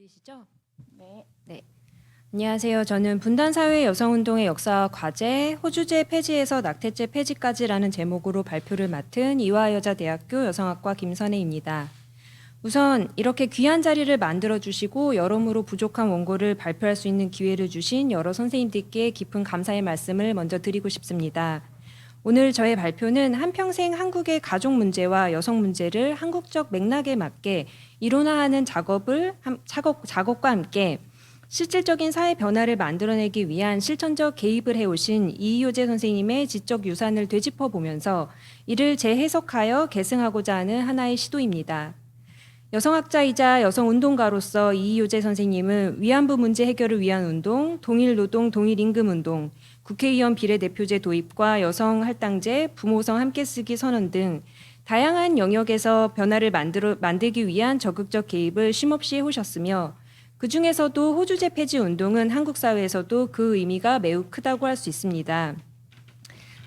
들리시죠? 네. 네. 안녕하세요. 저는 분단사회 여성운동의 역사와 과제, 호주제 폐지에서 낙태죄 폐지까지라는 제목으로 발표를 맡은 이화여자대학교 여성학과 김선혜입니다. 우선 이렇게 귀한 자리를 만들어주시고 여러모로 부족한 원고를 발표할 수 있는 기회를 주신 여러 선생님들께 깊은 감사의 말씀을 먼저 드리고 싶습니다. 오늘 저의 발표는 한평생 한국의 가족 문제와 여성 문제를 한국적 맥락에 맞게 이론화하는 작업과 함께 실질적인 사회 변화를 만들어내기 위한 실천적 개입을 해오신 이희효재 선생님의 지적 유산을 되짚어 보면서 이를 재해석하여 계승하고자 하는 하나의 시도입니다. 여성학자이자 여성운동가로서 이희효재 선생님은 위안부 문제 해결을 위한 운동, 동일노동, 동일임금운동, 국회의원 비례대표제 도입과 여성할당제, 부모성 함께쓰기 선언 등 다양한 영역에서 변화를 만들기 위한 적극적 개입을 쉼없이 해오셨으며 그 중에서도 호주제 폐지 운동은 한국 사회에서도 그 의미가 매우 크다고 할 수 있습니다.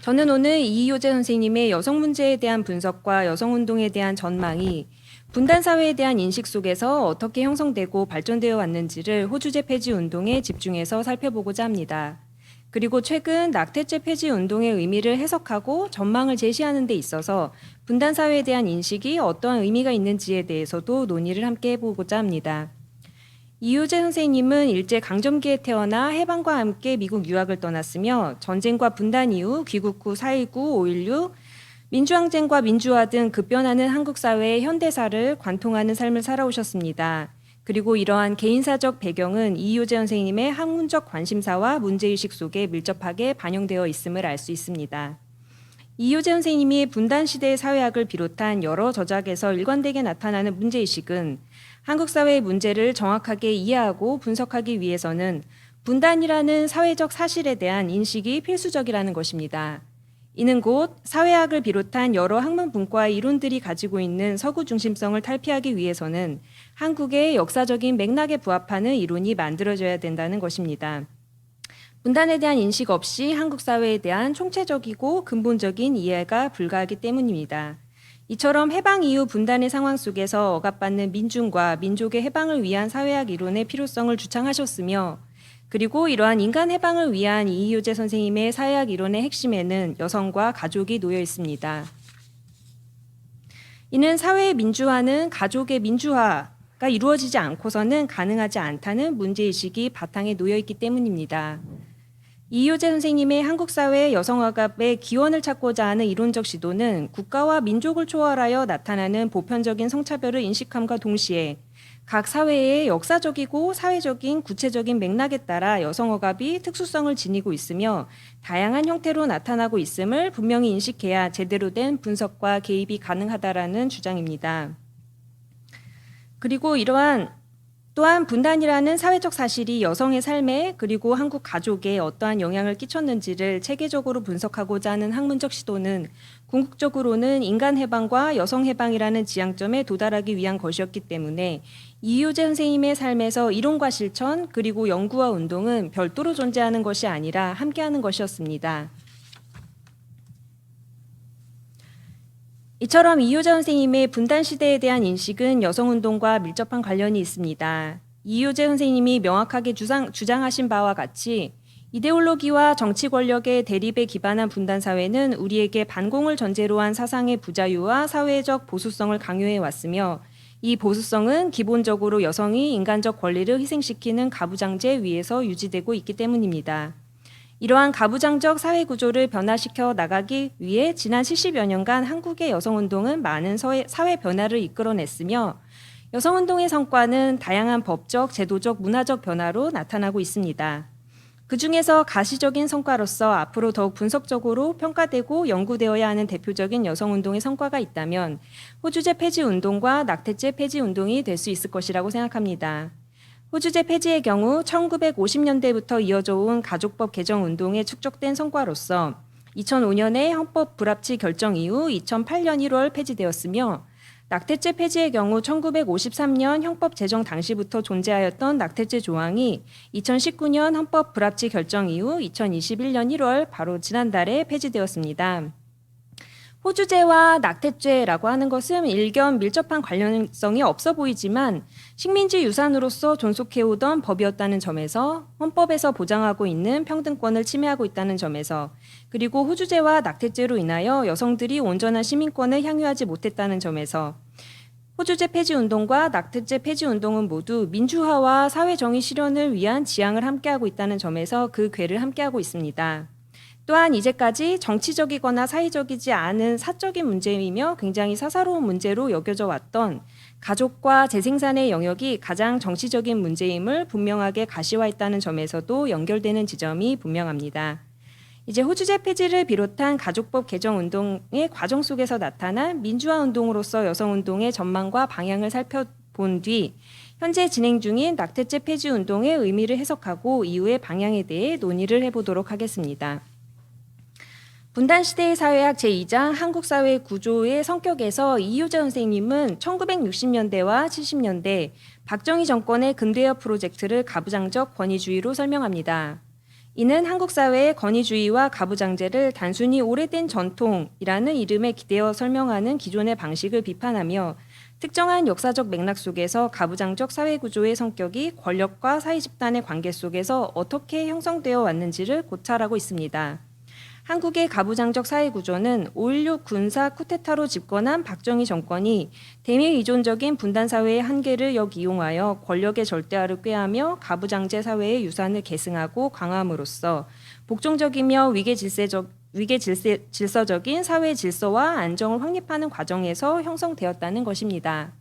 저는 오늘 이희효재 선생님의 여성 문제에 대한 분석과 여성운동에 대한 전망이 분단사회에 대한 인식 속에서 어떻게 형성되고 발전되어 왔는지를 호주제 폐지 운동에 집중해서 살펴보고자 합니다. 그리고 최근 낙태죄 폐지 운동의 의미를 해석하고 전망을 제시하는 데 있어서 분단사회에 대한 인식이 어떠한 의미가 있는지에 대해서도 논의를 함께 해보고자 합니다. 이효재 선생님은 일제강점기에 태어나 해방과 함께 미국 유학을 떠났으며 전쟁과 분단 이후 귀국 후 4.19, 5.16, 민주항쟁과 민주화 등 급변하는 한국 사회의 현대사를 관통하는 삶을 살아오셨습니다. 그리고 이러한 개인사적 배경은 이효재 선생님의 학문적 관심사와 문제의식 속에 밀접하게 반영되어 있음을 알 수 있습니다. 이효재 선생님이 분단시대의 사회학을 비롯한 여러 저작에서 일관되게 나타나는 문제의식은 한국 사회의 문제를 정확하게 이해하고 분석하기 위해서는 분단이라는 사회적 사실에 대한 인식이 필수적이라는 것입니다. 이는 곧 사회학을 비롯한 여러 학문 분과의 이론들이 가지고 있는 서구 중심성을 탈피하기 위해서는 한국의 역사적인 맥락에 부합하는 이론이 만들어져야 된다는 것입니다. 분단에 대한 인식 없이 한국 사회에 대한 총체적이고 근본적인 이해가 불가하기 때문입니다. 이처럼 해방 이후 분단의 상황 속에서 억압받는 민중과 민족의 해방을 위한 사회학 이론의 필요성을 주창하셨으며 그리고 이러한 인간 해방을 위한 이희효재 선생님의 사회학 이론의 핵심에는 여성과 가족이 놓여 있습니다. 이는 사회의 민주화는 가족의 민주화가 이루어지지 않고서는 가능하지 않다는 문제의식이 바탕에 놓여 있기 때문입니다. 이효재 선생님의 한국 사회의 여성억압의 기원을 찾고자 하는 이론적 시도는 국가와 민족을 초월하여 나타나는 보편적인 성차별을 인식함과 동시에 각 사회의 역사적이고 사회적인 구체적인 맥락에 따라 여성억압이 특수성을 지니고 있으며 다양한 형태로 나타나고 있음을 분명히 인식해야 제대로 된 분석과 개입이 가능하다라는 주장입니다. 그리고 또한 분단이라는 사회적 사실이 여성의 삶에 그리고 한국 가족에 어떠한 영향을 끼쳤는지를 체계적으로 분석하고자 하는 학문적 시도는 궁극적으로는 인간 해방과 여성 해방이라는 지향점에 도달하기 위한 것이었기 때문에 이효재 선생님의 삶에서 이론과 실천 그리고 연구와 운동은 별도로 존재하는 것이 아니라 함께하는 것이었습니다. 이처럼 이효재 선생님의 분단 시대에 대한 인식은 여성운동과 밀접한 관련이 있습니다. 이효재 선생님이 명확하게 주장하신 바와 같이 이데올로기와 정치 권력의 대립에 기반한 분단 사회는 우리에게 반공을 전제로 한 사상의 부자유와 사회적 보수성을 강요해 왔으며 이 보수성은 기본적으로 여성이 인간적 권리를 희생시키는 가부장제 위에서 유지되고 있기 때문입니다. 이러한 가부장적 사회 구조를 변화시켜 나가기 위해 지난 70여 년간 한국의 여성운동은 많은 사회 변화를 이끌어냈으며 여성운동의 성과는 다양한 법적, 제도적, 문화적 변화로 나타나고 있습니다. 그 중에서 가시적인 성과로서 앞으로 더욱 분석적으로 평가되고 연구되어야 하는 대표적인 여성운동의 성과가 있다면 호주제 폐지 운동과 낙태죄 폐지 운동이 될 수 있을 것이라고 생각합니다. 호주제 폐지의 경우 1950년대부터 이어져 온 가족법 개정 운동에 축적된 성과로서 2005년에 헌법 불합치 결정 이후 2008년 1월 폐지되었으며 낙태죄 폐지의 경우 1953년 형법 제정 당시부터 존재하였던 낙태죄 조항이 2019년 헌법 불합치 결정 이후 2021년 1월 바로 지난달에 폐지되었습니다. 호주제와 낙태죄라고 하는 것은 일견 밀접한 관련성이 없어 보이지만 식민지 유산으로서 존속해오던 법이었다는 점에서, 헌법에서 보장하고 있는 평등권을 침해하고 있다는 점에서, 그리고 호주제와 낙태죄로 인하여 여성들이 온전한 시민권을 향유하지 못했다는 점에서, 호주제 폐지운동과 낙태죄 폐지운동은 모두 민주화와 사회정의 실현을 위한 지향을 함께하고 있다는 점에서 그 궤를 함께하고 있습니다. 또한 이제까지 정치적이거나 사회적이지 않은 사적인 문제이며 굉장히 사사로운 문제로 여겨져 왔던 가족과 재생산의 영역이 가장 정치적인 문제임을 분명하게 가시화했다는 점에서도 연결되는 지점이 분명합니다. 이제 호주제 폐지를 비롯한 가족법 개정 운동의 과정 속에서 나타난 민주화 운동으로서 여성 운동의 전망과 방향을 살펴본 뒤 현재 진행 중인 낙태죄 폐지 운동의 의미를 해석하고 이후의 방향에 대해 논의를 해보도록 하겠습니다. 분단시대의 사회학 제2장 한국사회 구조의 성격에서 이효재 선생님은 1960년대와 70년대 박정희 정권의 근대화 프로젝트를 가부장적 권위주의로 설명합니다. 이는 한국 사회의 권위주의와 가부장제를 단순히 오래된 전통이라는 이름에 기대어 설명하는 기존의 방식을 비판하며 특정한 역사적 맥락 속에서 가부장적 사회구조의 성격이 권력과 사회집단의 관계 속에서 어떻게 형성되어 왔는지를 고찰하고 있습니다. 한국의 가부장적 사회구조는 5.16 군사 쿠데타로 집권한 박정희 정권이 대미 의존적인 분단사회의 한계를 역이용하여 권력의 절대화를 꾀하며 가부장제 사회의 유산을 계승하고 강화함으로써 복종적이며 위계질서적인 사회 질서와 안정을 확립하는 과정에서 형성되었다는 것입니다.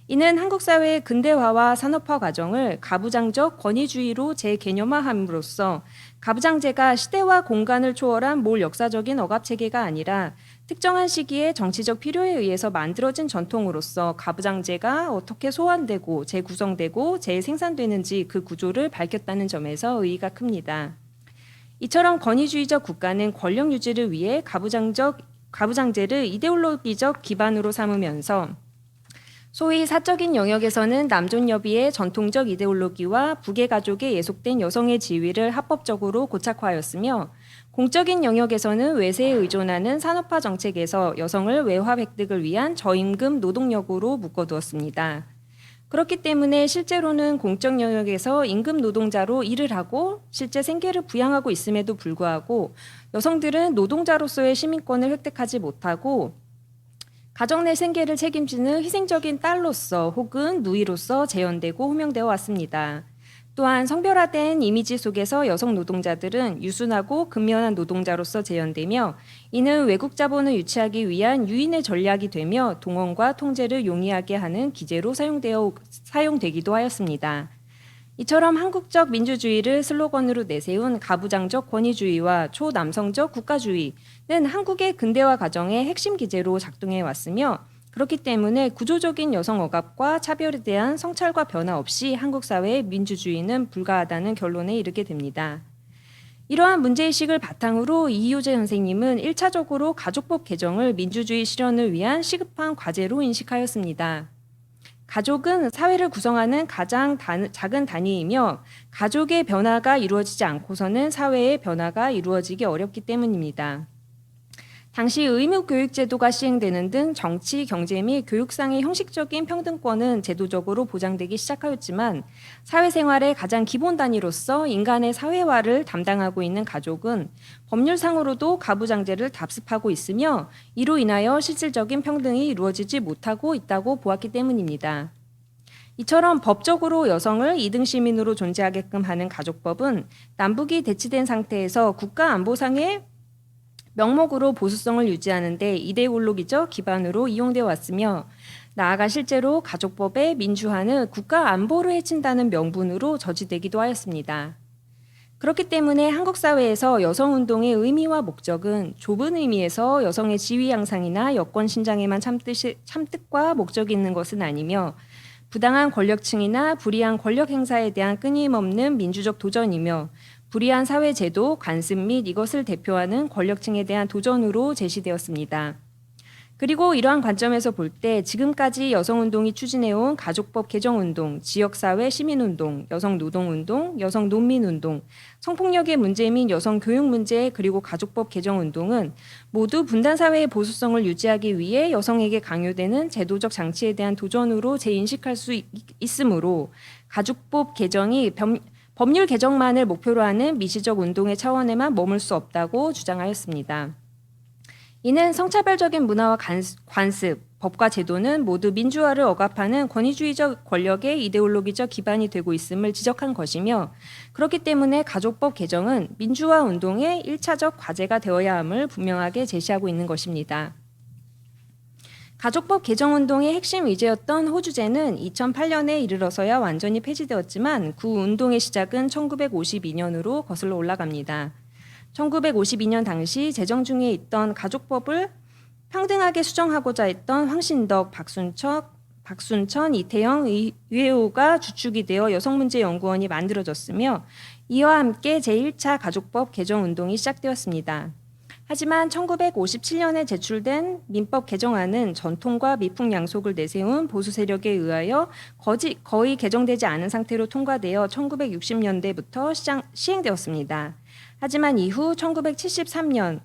이는 한국 사회의 근대화와 산업화 과정을 가부장적 권위주의로 재개념화함으로써 가부장제가 시대와 공간을 초월한 몰 역사적인 억압체계가 아니라 특정한 시기의 정치적 필요에 의해서 만들어진 전통으로서 가부장제가 어떻게 소환되고 재구성되고 재생산되는지 그 구조를 밝혔다는 점에서 의의가 큽니다. 이처럼 권위주의적 국가는 권력 유지를 위해 가부장제를 이데올로기적 기반으로 삼으면서 소위 사적인 영역에서는 남존여비의 전통적 이데올로기와 부계가족에 예속된 여성의 지위를 합법적으로 고착화하였으며 공적인 영역에서는 외세에 의존하는 산업화 정책에서 여성을 외화 획득을 위한 저임금 노동력으로 묶어두었습니다. 그렇기 때문에 실제로는 공적 영역에서 임금 노동자로 일을 하고 실제 생계를 부양하고 있음에도 불구하고 여성들은 노동자로서의 시민권을 획득하지 못하고 가정 내 생계를 책임지는 희생적인 딸로서 혹은 누이로서 재현되고 호명되어 왔습니다. 또한 성별화된 이미지 속에서 여성 노동자들은 유순하고 근면한 노동자로서 재현되며 이는 외국 자본을 유치하기 위한 유인의 전략이 되며 동원과 통제를 용이하게 하는 기제로 사용되기도 하였습니다. 이처럼 한국적 민주주의를 슬로건으로 내세운 가부장적 권위주의와 초남성적 국가주의는 한국의 근대화 과정의 핵심 기제로 작동해 왔으며 그렇기 때문에 구조적인 여성 억압과 차별에 대한 성찰과 변화 없이 한국 사회의 민주주의는 불가하다는 결론에 이르게 됩니다. 이러한 문제의식을 바탕으로 이효재 선생님은 1차적으로 가족법 개정을 민주주의 실현을 위한 시급한 과제로 인식하였습니다. 가족은 사회를 구성하는 가장 작은 단위이며 가족의 변화가 이루어지지 않고서는 사회의 변화가 이루어지기 어렵기 때문입니다. 당시 의무교육제도가 시행되는 등 정치, 경제 및 교육상의 형식적인 평등권은 제도적으로 보장되기 시작하였지만 사회생활의 가장 기본 단위로서 인간의 사회화를 담당하고 있는 가족은 법률상으로도 가부장제를 답습하고 있으며 이로 인하여 실질적인 평등이 이루어지지 못하고 있다고 보았기 때문입니다. 이처럼 법적으로 여성을 2등 시민으로 존재하게끔 하는 가족법은 남북이 대치된 상태에서 국가안보상의 명목으로 보수성을 유지하는 데 이데올로기적 기반으로 이용되어 왔으며 나아가 실제로 가족법의 민주화는 국가 안보를 해친다는 명분으로 저지되기도 하였습니다. 그렇기 때문에 한국 사회에서 여성운동의 의미와 목적은 좁은 의미에서 여성의 지위 향상이나 여권 신장에만 참뜻과 목적이 있는 것은 아니며 부당한 권력층이나 불이한 권력 행사에 대한 끊임없는 민주적 도전이며 불이한 사회제도, 관습 및 이것을 대표하는 권력층에 대한 도전으로 제시되었습니다. 그리고 이러한 관점에서 볼 때 지금까지 여성운동이 추진해온 가족법 개정운동, 지역사회 시민운동, 여성노동운동, 여성논민운동, 성폭력의 문제 및 여성교육 문제 그리고 가족법 개정운동은 모두 분단사회의 보수성을 유지하기 위해 여성에게 강요되는 제도적 장치에 대한 도전으로 재인식할 수 있으므로 가족법 개정이 법률 개정만을 목표로 하는 미시적 운동의 차원에만 머물 수 없다고 주장하였습니다. 이는 성차별적인 문화와 관습, 법과 제도는 모두 민주화를 억압하는 권위주의적 권력의 이데올로기적 기반이 되고 있음을 지적한 것이며 그렇기 때문에 가족법 개정은 민주화 운동의 1차적 과제가 되어야 함을 분명하게 제시하고 있는 것입니다. 가족법 개정 운동의 핵심 의제였던 호주제는 2008년에 이르러서야 완전히 폐지되었지만 그 운동의 시작은 1952년으로 거슬러 올라갑니다. 1952년 당시 제정 중에 있던 가족법을 평등하게 수정하고자 했던 황신덕, 박순천, 이태영, 유해호가 주축이 되어 여성문제연구원이 만들어졌으며 이와 함께 제1차 가족법 개정 운동이 시작되었습니다. 하지만 1957년에 제출된 민법 개정안은 전통과 미풍양속을 내세운 보수 세력에 의하여 거의 개정되지 않은 상태로 통과되어 1960년대부터 시행되었습니다. 하지만 이후 1973년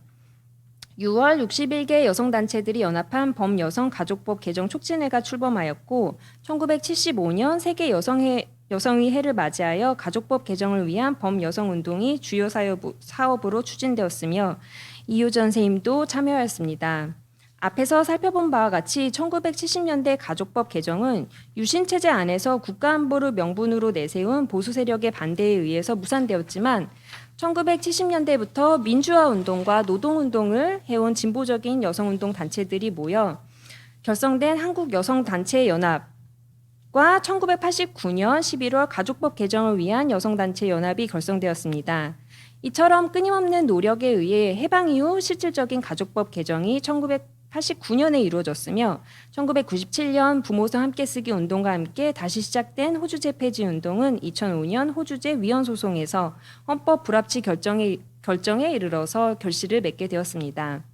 6월 61개 여성단체들이 연합한 범여성가족법 개정 촉진회가 출범하였고 1975년 세계 여성의 해를 맞이하여 가족법 개정을 위한 범여성운동이 주요 사업으로 추진되었으며 이효전 선생님도 참여하였습니다. 앞에서 살펴본 바와 같이 1970년대 가족법 개정은 유신체제 안에서 국가안보를 명분으로 내세운 보수 세력의 반대에 의해서 무산되었지만 1970년대부터 민주화운동과 노동운동을 해온 진보적인 여성운동 단체들이 모여 결성된 한국여성단체연합과 1989년 11월 가족법 개정을 위한 여성단체연합이 결성되었습니다. 이처럼 끊임없는 노력에 의해 해방 이후 실질적인 가족법 개정이 1989년에 이루어졌으며 1997년 부모성 함께 쓰기 운동과 함께 다시 시작된 호주제 폐지 운동은 2005년 호주제 위헌 소송에서 헌법 불합치 결정에 이르러서 결실을 맺게 되었습니다.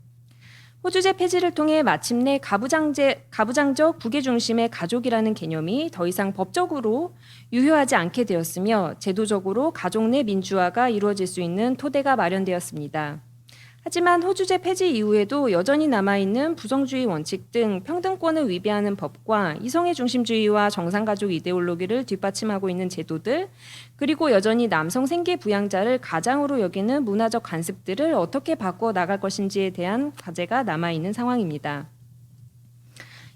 호주제 폐지를 통해 마침내 가부장적 부계 중심의 가족이라는 개념이 더 이상 법적으로 유효하지 않게 되었으며 제도적으로 가족 내 민주화가 이루어질 수 있는 토대가 마련되었습니다. 하지만 호주제 폐지 이후에도 여전히 남아있는 부성주의 원칙 등 평등권을 위배하는 법과 이성의 중심주의와 정상가족 이데올로기를 뒷받침하고 있는 제도들, 그리고 여전히 남성 생계 부양자를 가장으로 여기는 문화적 관습들을 어떻게 바꿔 나갈 것인지에 대한 과제가 남아있는 상황입니다.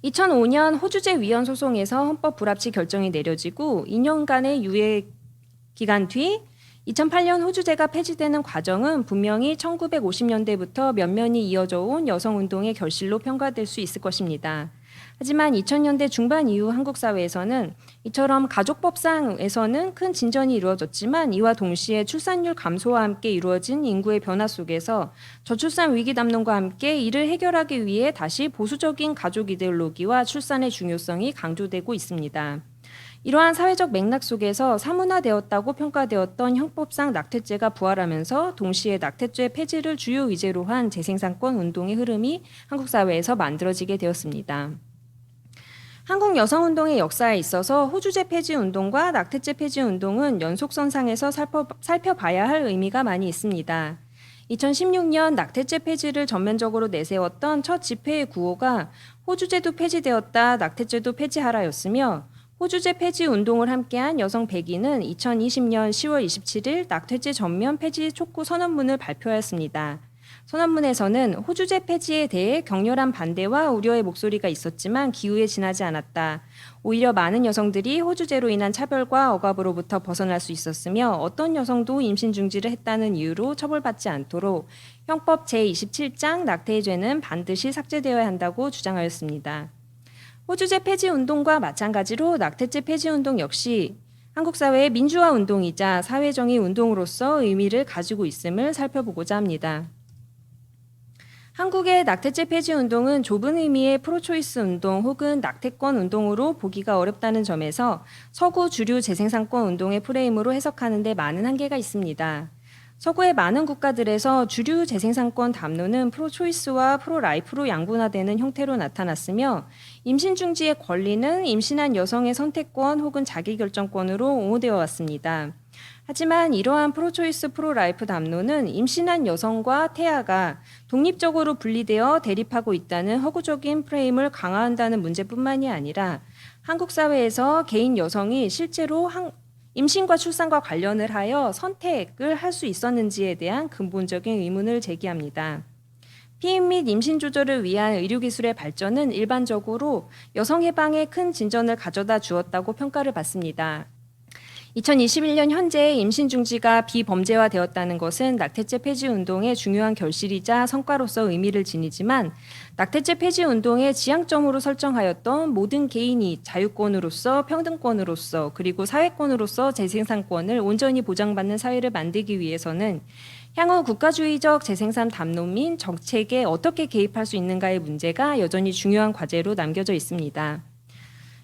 2005년 호주제 위헌 소송에서 헌법 불합치 결정이 내려지고 2년간의 유예 기간 뒤 2008년 호주제가 폐지되는 과정은 분명히 1950년대부터 면면이 이어져 온 여성운동의 결실로 평가될 수 있을 것입니다. 하지만 2000년대 중반 이후 한국 사회에서는 이처럼 가족법상에서는 큰 진전이 이루어졌지만 이와 동시에 출산율 감소와 함께 이루어진 인구의 변화 속에서 저출산 위기 담론과 함께 이를 해결하기 위해 다시 보수적인 가족 이데올로기와 출산의 중요성이 강조되고 있습니다. 이러한 사회적 맥락 속에서 사문화되었다고 평가되었던 형법상 낙태죄가 부활하면서 동시에 낙태죄 폐지를 주요 의제로 한 재생산권 운동의 흐름이 한국 사회에서 만들어지게 되었습니다. 한국 여성운동의 역사에 있어서 호주제 폐지 운동과 낙태죄 폐지 운동은 연속선상에서 살펴봐야 할 의미가 많이 있습니다. 2016년 낙태죄 폐지를 전면적으로 내세웠던 첫 집회의 구호가 호주제도 폐지되었다, 낙태죄도 폐지하라였으며 호주제 폐지 운동을 함께한 여성 100인은 2020년 10월 27일 낙태죄 전면 폐지 촉구 선언문을 발표하였습니다. 선언문에서는 호주제 폐지에 대해 격렬한 반대와 우려의 목소리가 있었지만 기우에 지나지 않았다. 오히려 많은 여성들이 호주제로 인한 차별과 억압으로부터 벗어날 수 있었으며 어떤 여성도 임신 중지를 했다는 이유로 처벌받지 않도록 형법 제27장 낙태의 죄는 반드시 삭제되어야 한다고 주장하였습니다. 호주제 폐지 운동과 마찬가지로 낙태죄 폐지 운동 역시 한국 사회의 민주화 운동이자 사회정의 운동으로서 의미를 가지고 있음을 살펴보고자 합니다. 한국의 낙태죄 폐지 운동은 좁은 의미의 프로초이스 운동 혹은 낙태권 운동으로 보기가 어렵다는 점에서 서구 주류 재생산권 운동의 프레임으로 해석하는 데 많은 한계가 있습니다. 서구의 많은 국가들에서 주류 재생산권 담론은 프로초이스와 프로라이프로 양분화되는 형태로 나타났으며 임신 중지의 권리는 임신한 여성의 선택권 혹은 자기결정권으로 옹호되어 왔습니다. 하지만 이러한 프로초이스 프로라이프 담론은 임신한 여성과 태아가 독립적으로 분리되어 대립하고 있다는 허구적인 프레임을 강화한다는 문제뿐만이 아니라 한국 사회에서 개인 여성이 실제로 임신과 출산과 관련을 하여 선택을 할 수 있었는지에 대한 근본적인 의문을 제기합니다. 피임 및 임신 조절을 위한 의료기술의 발전은 일반적으로 여성 해방에 큰 진전을 가져다 주었다고 평가를 받습니다. 2021년 현재 임신 중지가 비범죄화되었다는 것은 낙태죄 폐지 운동의 중요한 결실이자 성과로서 의미를 지니지만 낙태죄 폐지 운동의 지향점으로 설정하였던 모든 개인이 자유권으로서 평등권으로서 그리고 사회권으로서 재생산권을 온전히 보장받는 사회를 만들기 위해서는 향후 국가주의적 재생산 담론 및 정책에 어떻게 개입할 수 있는가의 문제가 여전히 중요한 과제로 남겨져 있습니다.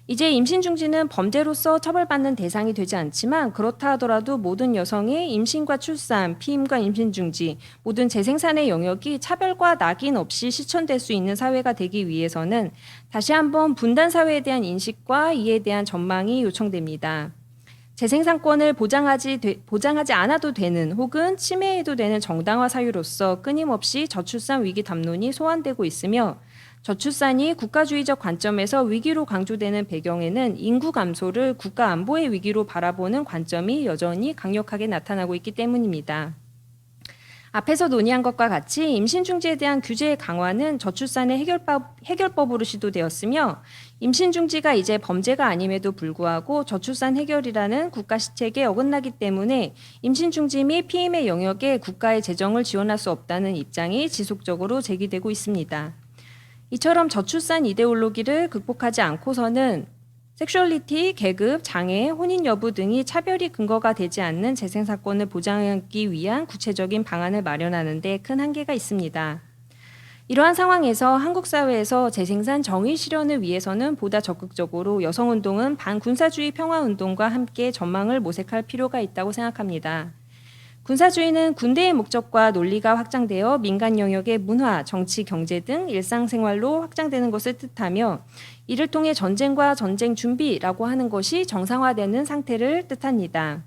이제 임신 중지는 범죄로서 처벌받는 대상이 되지 않지만 그렇다 하더라도 모든 여성의 임신과 출산, 피임과 임신 중지, 모든 재생산의 영역이 차별과 낙인 없이 실천될 수 있는 사회가 되기 위해서는 다시 한번 분단 사회에 대한 인식과 이에 대한 전망이 요청됩니다. 재생산권을 보장하지 않아도 되는 혹은 침해해도 되는 정당화 사유로서 끊임없이 저출산 위기 담론이 소환되고 있으며 저출산이 국가주의적 관점에서 위기로 강조되는 배경에는 인구 감소를 국가 안보의 위기로 바라보는 관점이 여전히 강력하게 나타나고 있기 때문입니다. 앞에서 논의한 것과 같이 임신 중지에 대한 규제의 강화는 저출산의 해결법으로 시도되었으며 임신 중지가 이제 범죄가 아님에도 불구하고 저출산 해결이라는 국가 시책에 어긋나기 때문에 임신 중지 및 피임의 영역에 국가의 재정을 지원할 수 없다는 입장이 지속적으로 제기되고 있습니다. 이처럼 저출산 이데올로기를 극복하지 않고서는 섹슈얼리티, 계급, 장애, 혼인 여부 등이 차별이 근거가 되지 않는 재생산권을 보장하기 위한 구체적인 방안을 마련하는 데 큰 한계가 있습니다. 이러한 상황에서 한국 사회에서 재생산 정의 실현을 위해서는 보다 적극적으로 여성운동은 반군사주의 평화운동과 함께 전망을 모색할 필요가 있다고 생각합니다. 군사주의는 군대의 목적과 논리가 확장되어 민간 영역의 문화, 정치, 경제 등 일상생활로 확장되는 것을 뜻하며 이를 통해 전쟁과 전쟁 준비라고 하는 것이 정상화되는 상태를 뜻합니다.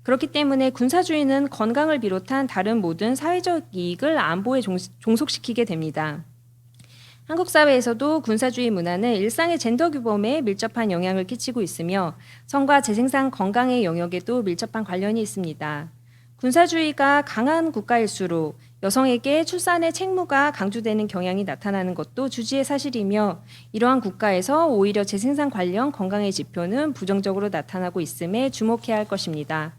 그렇기 때문에 군사주의는 건강을 비롯한 다른 모든 사회적 이익을 안보에 종속시키게 됩니다. 한국 사회에서도 군사주의 문화는 일상의 젠더 규범에 밀접한 영향을 끼치고 있으며 성과 재생산 건강의 영역에도 밀접한 관련이 있습니다. 군사주의가 강한 국가일수록 여성에게 출산의 책무가 강조되는 경향이 나타나는 것도 주지의 사실이며 이러한 국가에서 오히려 재생산 관련 건강의 지표는 부정적으로 나타나고 있음에 주목해야 할 것입니다.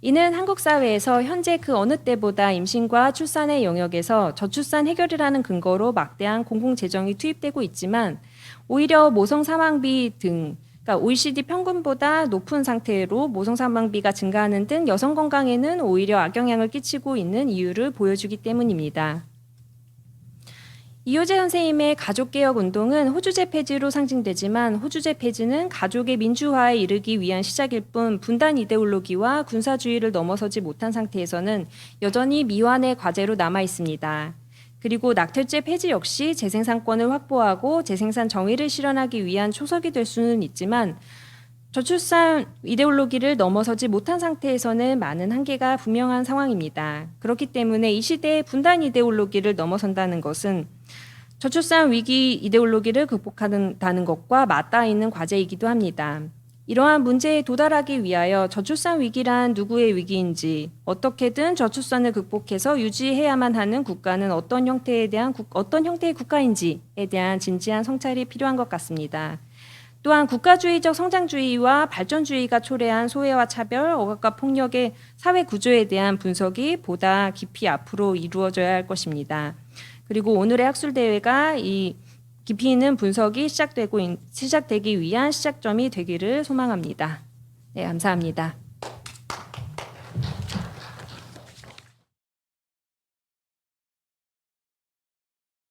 이는 한국 사회에서 현재 그 어느 때보다 임신과 출산의 영역에서 저출산 해결이라는 근거로 막대한 공공재정이 투입되고 있지만 오히려 모성 사망비 등 OECD 평균보다 높은 상태로 모성 사망비가 증가하는 등 여성 건강에는 오히려 악영향을 끼치고 있는 이유를 보여주기 때문입니다. 이효재 선생님의 가족개혁 운동은 호주제 폐지로 상징되지만 호주제 폐지는 가족의 민주화에 이르기 위한 시작일 뿐 분단 이데올로기와 군사주의를 넘어서지 못한 상태에서는 여전히 미완의 과제로 남아 있습니다. 그리고 낙태죄 폐지 역시 재생산권을 확보하고 재생산 정의를 실현하기 위한 초석이 될 수는 있지만 저출산 이데올로기를 넘어서지 못한 상태에서는 많은 한계가 분명한 상황입니다. 그렇기 때문에 이 시대의 분단 이데올로기를 넘어선다는 것은 저출산 위기 이데올로기를 극복한다는 것과 맞닿아 있는 과제이기도 합니다. 이러한 문제에 도달하기 위하여 저출산 위기란 누구의 위기인지 어떻게든 저출산을 극복해서 유지해야만 하는 국가는 어떤 형태의 국가인지에 대한 진지한 성찰이 필요한 것 같습니다. 또한 국가주의적 성장주의와 발전주의가 초래한 소외와 차별, 억압과 폭력의 사회 구조에 대한 분석이 보다 깊이 앞으로 이루어져야 할 것입니다. 그리고 오늘의 학술대회가 이 깊이 있는 분석이 시작되기 위한 시작점이 되기를 소망합니다. 네, 감사합니다.